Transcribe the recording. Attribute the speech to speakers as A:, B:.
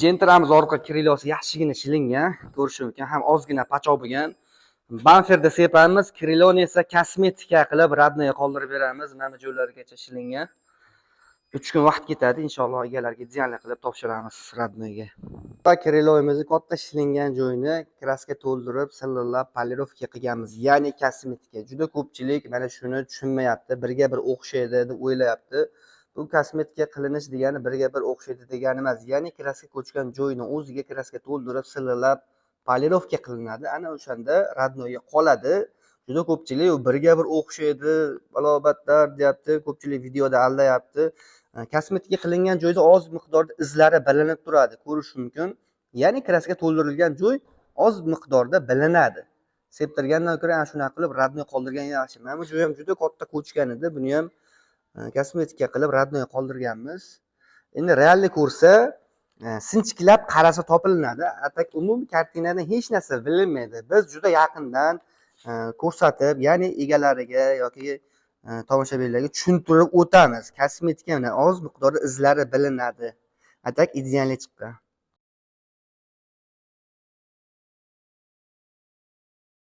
A: Jentramiz orqa krilosi yaxshigina shilingan, ko'rish mumkin. Ham ozgina pachoq bo'lgan. Bamferda sepamiz, kriloni esa kosmetika qilib radnoga qoldirib beramiz. Mana bu joylargacha shilingan. 3 kun vaqt ketadi, inshaalloh egalariga dizaynli qilib topshiramiz radnoga. Kriloyimizni katta shilingan joyini kraska to'ldirib, silliqlab polirovka qilganmiz, ya'ni kosmetika. Juda ko'pchilik mana shuni tushunmayapti, birga bir o'xshaydi deb o'ylayapti. Bu kosmetika qilinish degani birga bir o'xshaydi degani emas. Ya'ni kraska ko'chgan joyni o'ziga kraska to'ldirib, silliqlab polirovka qilinadi. Ana o'shanda radnoga qoladi. Juda ko'pchilik birga bir o'xshaydi, balobatlar deyapti, ko'pchilik videoda aldayapti. Kosmetika qilingan joyda oz miqdorda izlari bilinib turadi, ko'rish mumkin. Ya'ni kraska to'ldirilgan joy oz miqdorda bilinadi. Septirgandan ko'ra ana shunaqa qilib radnoga qoldirgan yaxshi. Mana bu joy ham juda katta ko'chgan edi. Buni ham kosmetika qilib radnoga qoldirganmiz. Endi realni ko'rsa, sinchiklab qarasa topilinadi. Atak umumiy kartinadan hech narsa bilinmaydi. Biz juda yaqindan ko'rsatib, ya'ni egalariga yoki tomoshabinlarga tushuntirib o'tamiz. Kosmetika bilan oz miqdorda izlari bilinadi. Atak ideal chiqqan.